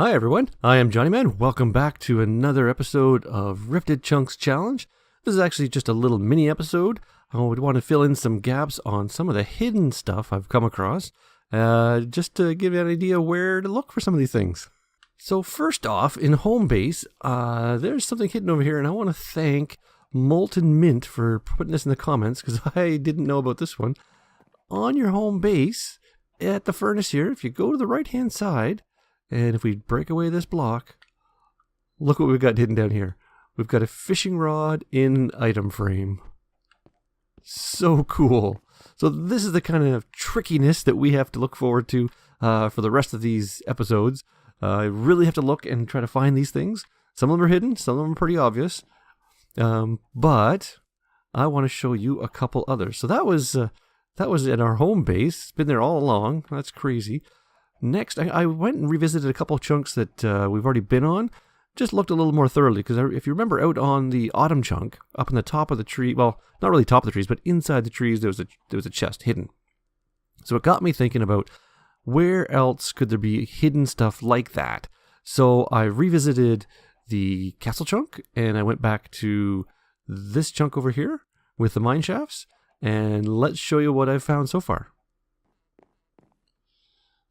Hi everyone, I am Johnnyman. Welcome back to another episode of Rifted Chunks Challenge. This is actually just a little mini episode. I would want to fill in some gaps on some of the hidden stuff I've come across, just to give you an idea where to look for some of these things. So first off, in home base, there's something hidden over here, and I want to thank Molten Mint for putting this in the comments, because I didn't know about this one. On your home base, at the furnace here, if you go to the right-hand side, and if we break away this block, look what we've got hidden down here. We've got a fishing rod in item frame. So cool. So this is the kind of trickiness that we have to look forward to for the rest of these episodes. I really have to look and try to find these things. Some of them are hidden, some of them are pretty obvious. But I want to show you a couple others. So that was in our home base. It's been there all along. That's crazy. Next, I went and revisited a couple of chunks that we've already been on. Just looked a little more thoroughly, because if you remember out on the autumn chunk, up in the top of the tree, well, not really top of the trees, but inside the trees, there was a chest hidden. So it got me thinking about where else could there be hidden stuff like that. So I revisited the castle chunk, and I went back to this chunk over here with the mine shafts, and let's show you what I've found so far.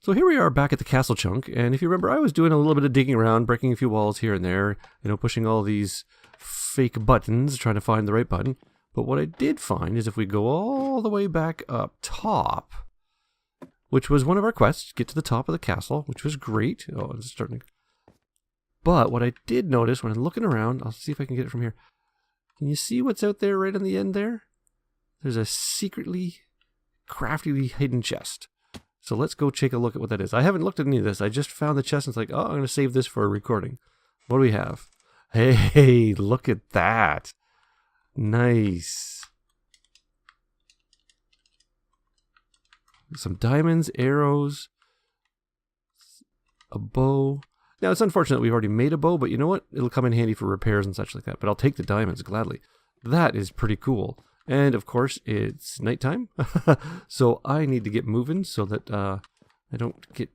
So here we are back at the castle chunk, and if you remember, I was doing a little bit of digging around, breaking a few walls here and there, pushing all these fake buttons, trying to find the right button. But what I did find is if we go all the way back up top, which was one of our quests, get to the top of the castle, which was great. Oh, it's starting to... But what I did notice when I'm looking around, I'll see if I can get it from here. Can you see what's out there right on the end there? There's a secretly, craftily hidden chest. So let's go take a look at what that is. I haven't looked at any of this. I just found the chest and it's like, oh, I'm going to save this for a recording. What do we have? Hey, look at that. Nice. Some diamonds, arrows, a bow. Now, it's unfortunate we've already made a bow, but you know what? It'll come in handy for repairs and such like that. But I'll take the diamonds gladly. That is pretty cool. And, of course, it's nighttime, so I need to get moving so that I don't get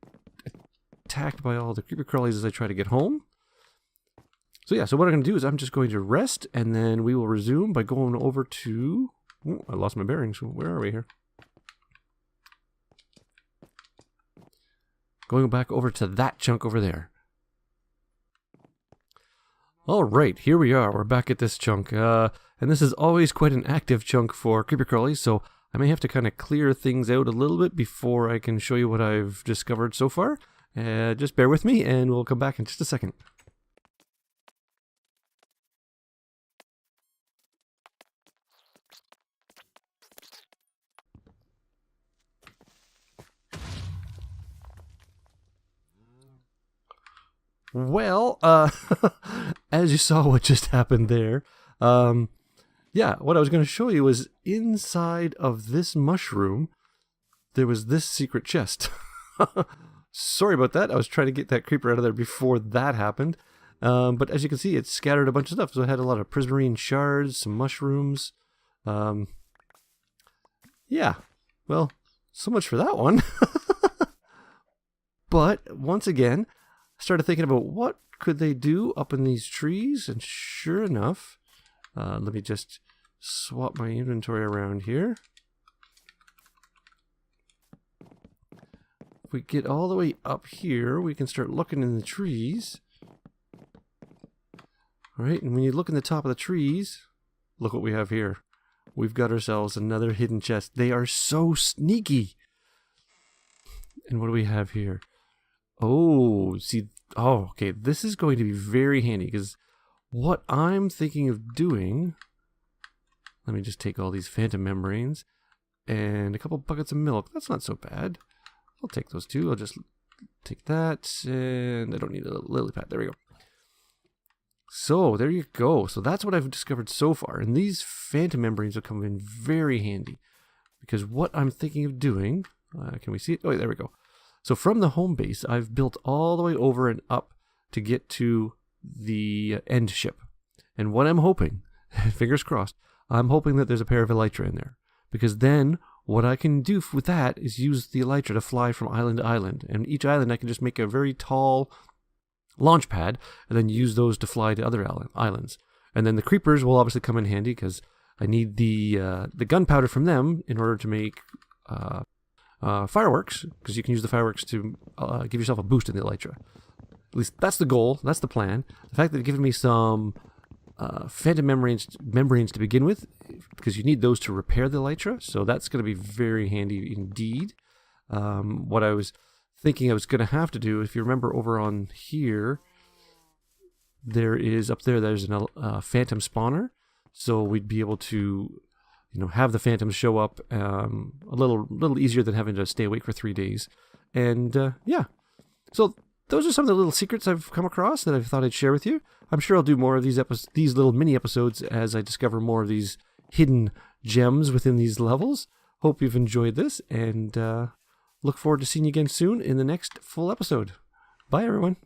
attacked by all the creeper crawlies as I try to get home. So, yeah, so what I'm going to do is I'm just going to rest, and then we will resume by going over to... Oh, I lost my bearings. Where are we here? Going back over to that chunk over there. All right, here we are. We're back at this chunk. And this is always quite an active chunk for creeper crawlies, so I may have to kind of clear things out a little bit before I can show you what I've discovered so far. Just bear with me, and we'll come back in just a second. Well, as you saw what just happened there, yeah, what I was going to show you was inside of this mushroom, there was this secret chest. Sorry about that. I was trying to get that creeper out of there before that happened. But as you can see, it scattered a bunch of stuff. So it had a lot of prismarine shards, some mushrooms. Yeah, well, so much for that one. But once again, I started thinking about what could they do up in these trees. And sure enough... let me just swap my inventory around here. If we get all the way up here, we can start looking in the trees. All right, and when you look in the top of the trees, look what we have here. We've got ourselves another hidden chest. They are so sneaky. And what do we have here? Oh, see, oh, okay, this is going to be very handy because what I'm thinking of doing, let me just take all these phantom membranes and a couple buckets of milk. That's not so bad. I'll take those two. I'll just take that, and I don't need a lily pad. There we go. So there you go. So that's what I've discovered so far. And these phantom membranes will come in very handy because what I'm thinking of doing, can we see it? Oh, there we go. So from the home base, I've built all the way over and up to get to the end ship. And what I'm hoping, fingers crossed, I'm hoping that there's a pair of elytra in there. Because then what I can do with that is use the elytra to fly from island to island. And each island I can just make a very tall launch pad, and then use those to fly to other islands. And then the creepers will obviously come in handy because I need the gunpowder from them in order to make fireworks, because you can use the fireworks to give yourself a boost in the elytra. At least that's the goal. That's the plan. The fact that they've given me some phantom membranes to begin with, because you need those to repair the elytra, so that's going to be very handy indeed. What I was thinking I was going to have to do, if you remember over on here, there's a phantom spawner, so we'd be able to have the phantoms show up a little easier than having to stay awake for 3 days. And yeah, so those are some of the little secrets I've come across that I thought I'd share with you. I'm sure I'll do more of these little mini episodes as I discover more of these hidden gems within these levels. Hope you've enjoyed this, and look forward to seeing you again soon in the next full episode. Bye, everyone.